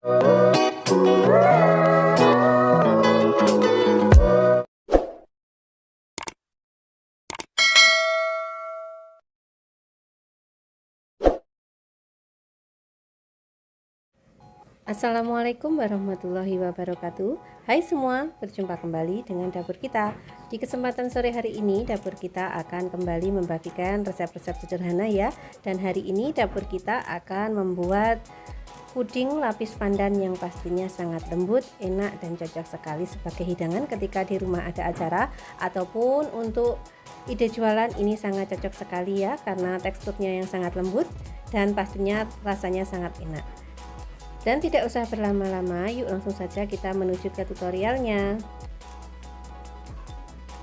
Assalamualaikum warahmatullahi wabarakatuh. Hai semua, berjumpa kembali dengan dapur kita. Di kesempatan sore hari ini, dapur kita akan kembali membagikan resep-resep sederhana ya. Dan hari ini dapur kita akan membuat puding lapis pandan yang pastinya sangat lembut, enak dan cocok sekali sebagai hidangan ketika di rumah ada acara ataupun untuk ide jualan. Ini sangat cocok sekali ya, karena teksturnya yang sangat lembut dan pastinya rasanya sangat enak. Dan tidak usah berlama-lama, yuk langsung saja kita menuju ke tutorialnya.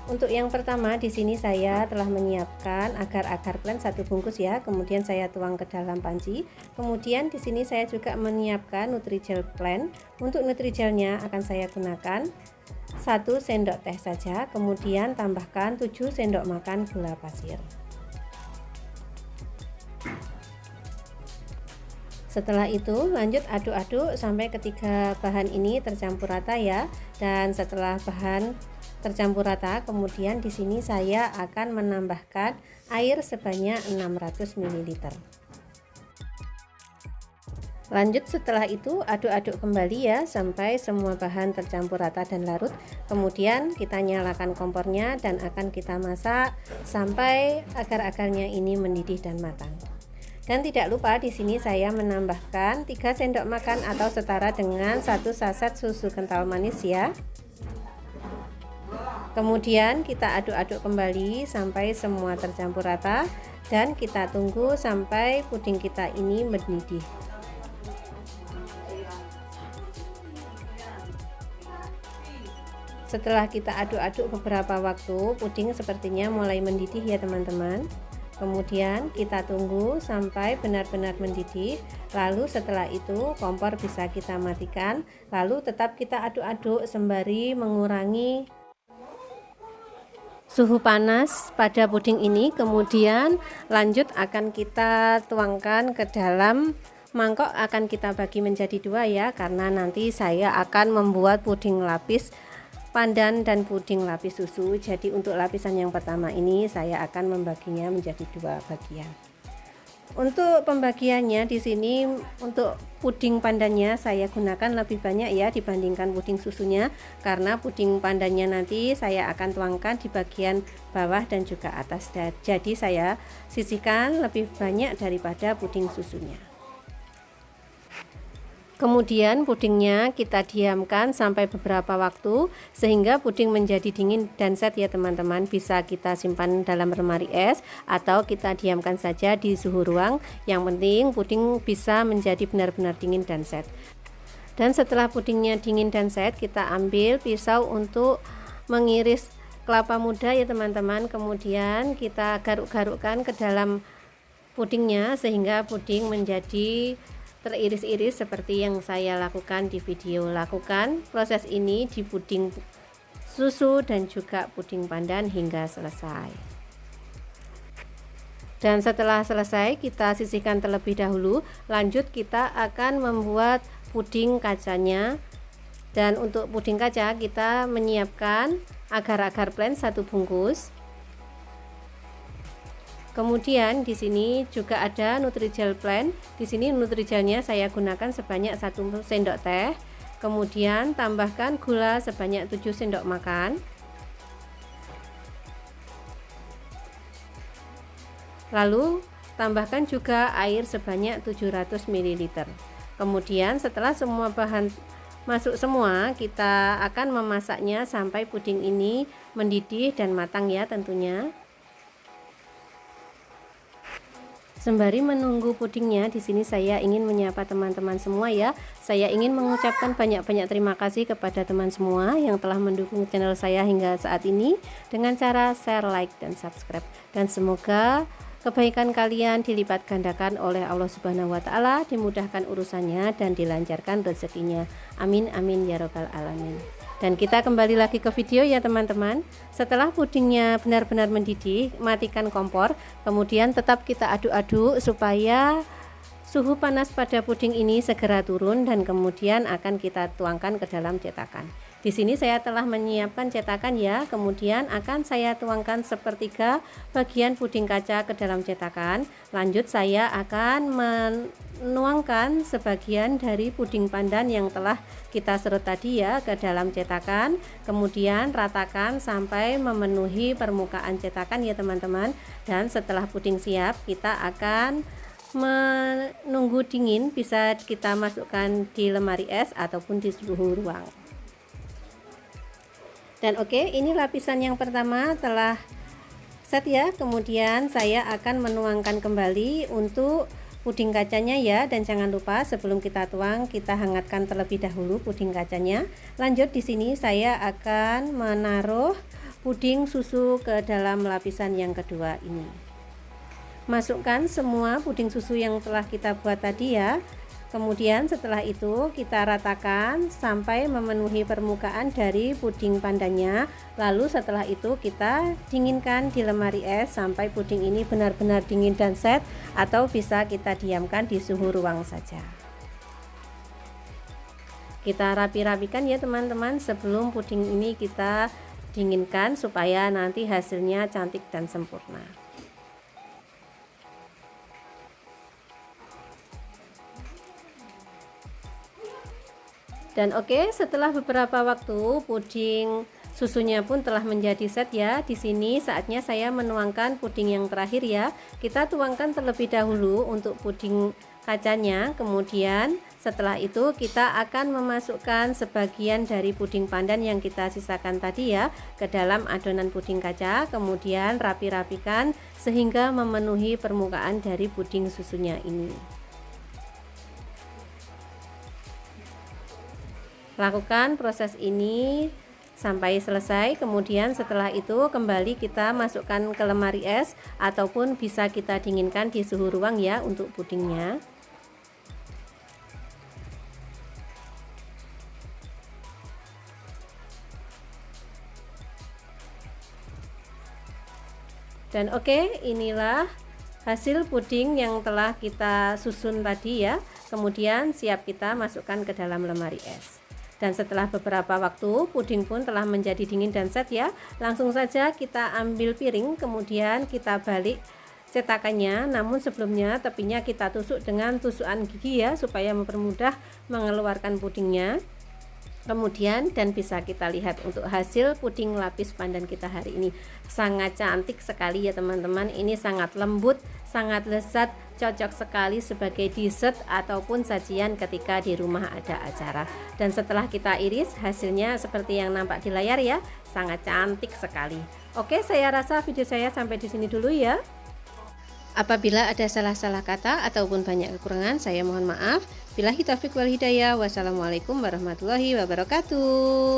Untuk yang pertama, di sini saya telah menyiapkan agar-agar plen 1 bungkus ya. Kemudian saya tuang ke dalam panci. Kemudian di sini saya juga menyiapkan Nutrijel plen. Untuk Nutrijelnya akan saya gunakan 1 sendok teh saja. Kemudian tambahkan 7 sendok makan gula pasir. Setelah itu lanjut aduk-aduk sampai ketiga bahan ini tercampur rata ya. Dan setelah bahan tercampur rata, kemudian di sini saya akan menambahkan air sebanyak 600 ml. Lanjut setelah itu aduk-aduk kembali ya sampai semua bahan tercampur rata dan larut. Kemudian kita nyalakan kompornya dan akan kita masak sampai agar-agarnya ini mendidih dan matang. Dan tidak lupa di sini saya menambahkan 3 sendok makan atau setara dengan 1 saset susu kental manis ya. Kemudian kita aduk-aduk kembali sampai semua tercampur rata dan kita tunggu sampai puding kita ini mendidih. Setelah kita aduk-aduk beberapa waktu, puding sepertinya mulai mendidih ya teman-teman. Kemudian kita tunggu sampai benar-benar mendidih. Lalu setelah itu kompor bisa kita matikan. Lalu tetap kita aduk-aduk sembari mengurangi suhu panas pada puding ini. Kemudian lanjut akan kita tuangkan ke dalam mangkok. Akan kita bagi menjadi 2 ya, karena nanti saya akan membuat puding lapis pandan dan puding lapis susu. Jadi untuk lapisan yang pertama ini saya akan membaginya menjadi 2 bagian. Untuk pembagiannya di sini untuk puding pandannya saya gunakan lebih banyak ya dibandingkan puding susunya, karena puding pandannya nanti saya akan tuangkan di bagian bawah dan juga atas. Jadi saya sisihkan lebih banyak daripada puding susunya. Kemudian pudingnya kita diamkan sampai beberapa waktu sehingga puding menjadi dingin dan set ya teman-teman. Bisa kita simpan dalam lemari es atau kita diamkan saja di suhu ruang. Yang penting puding bisa menjadi benar-benar dingin dan set. Dan setelah pudingnya dingin dan set, kita ambil pisau untuk mengiris kelapa muda ya teman-teman. Kemudian kita garuk-garukkan ke dalam pudingnya sehingga puding menjadi teriris-iris seperti yang saya lakukan di video. Lakukan proses ini di puding susu dan juga puding pandan hingga selesai. Dan setelah selesai kita sisihkan terlebih dahulu. Lanjut kita akan membuat puding kacanya. Dan untuk puding kaca kita menyiapkan agar-agar plen 1 bungkus. Kemudian di sini juga ada Nutrijel plen. Di sini Nutrijelnya saya gunakan sebanyak 1 sendok teh. Kemudian tambahkan gula sebanyak 7 sendok makan. Lalu tambahkan juga air sebanyak 700 ml. Kemudian setelah semua bahan masuk semua, kita akan memasaknya sampai puding ini mendidih dan matang ya tentunya. Sembari menunggu pudingnya, di sini saya ingin menyapa teman-teman semua ya. Saya ingin mengucapkan banyak-banyak terima kasih kepada teman semua yang telah mendukung channel saya hingga saat ini dengan cara share, like, dan subscribe. Dan semoga kebaikan kalian dilipat gandakan oleh Allah Subhanahu wa Ta'ala, dimudahkan urusannya dan dilancarkan rezekinya. Amin amin ya robbal alamin. Dan kita kembali lagi ke video ya teman-teman. Setelah pudingnya benar-benar mendidih, matikan kompor. Kemudian tetap kita aduk-aduk supaya Suhu panas pada puding ini segera turun dan kemudian akan kita tuangkan ke dalam cetakan. Di sini saya telah menyiapkan cetakan ya, kemudian akan saya tuangkan sepertiga bagian puding kaca ke dalam cetakan. Lanjut saya akan menuangkan sebagian dari puding pandan yang telah kita serut tadi ya ke dalam cetakan. Kemudian ratakan sampai memenuhi permukaan cetakan ya teman-teman. Dan setelah puding siap, kita akan menunggu dingin, bisa kita masukkan di lemari es ataupun di suhu ruang. Dan oke, ini lapisan yang pertama telah set ya. Kemudian saya akan menuangkan kembali untuk puding kacanya ya, dan jangan lupa sebelum kita tuang kita hangatkan terlebih dahulu puding kacanya. Lanjut di sini saya akan menaruh puding susu ke dalam lapisan yang kedua ini. Masukkan semua puding susu yang telah kita buat tadi ya. Kemudian setelah itu kita ratakan sampai memenuhi permukaan dari puding pandannya. Lalu setelah itu kita dinginkan di lemari es sampai puding ini benar-benar dingin dan set, atau bisa kita diamkan di suhu ruang saja. Kita rapi-rapikan ya teman-teman sebelum puding ini kita dinginkan supaya nanti hasilnya cantik dan sempurna. Dan oke, setelah beberapa waktu puding susunya pun telah menjadi set ya. Di sini saatnya saya menuangkan puding yang terakhir ya. Kita tuangkan terlebih dahulu untuk puding kacanya. Kemudian setelah itu kita akan memasukkan sebagian dari puding pandan yang kita sisakan tadi ya ke dalam adonan puding kaca. Kemudian rapi-rapikan sehingga memenuhi permukaan dari puding susunya ini. Lakukan proses ini sampai selesai. Kemudian setelah itu kembali kita masukkan ke lemari es ataupun bisa kita dinginkan di suhu ruang ya untuk pudingnya. Dan oke, inilah hasil puding yang telah kita susun tadi ya. Kemudian siap kita masukkan ke dalam lemari es. Dan setelah beberapa waktu puding pun telah menjadi dingin dan set ya. Langsung saja kita ambil piring, kemudian kita balik cetakannya. Namun sebelumnya tepinya kita tusuk dengan tusukan gigi ya, supaya mempermudah mengeluarkan pudingnya. Kemudian dan bisa kita lihat untuk hasil puding lapis pandan kita hari ini. Sangat cantik sekali ya teman-teman. Ini sangat lembut, sangat lezat, cocok sekali sebagai dessert ataupun sajian ketika di rumah ada acara. Dan setelah kita iris, hasilnya seperti yang nampak di layar ya. Sangat cantik sekali. Oke, saya rasa video saya sampai di sini dulu ya. Apabila ada salah-salah kata ataupun banyak kekurangan, saya mohon maaf. Billahi taufiq wal hidayah. Wassalamualaikum warahmatullahi wabarakatuh.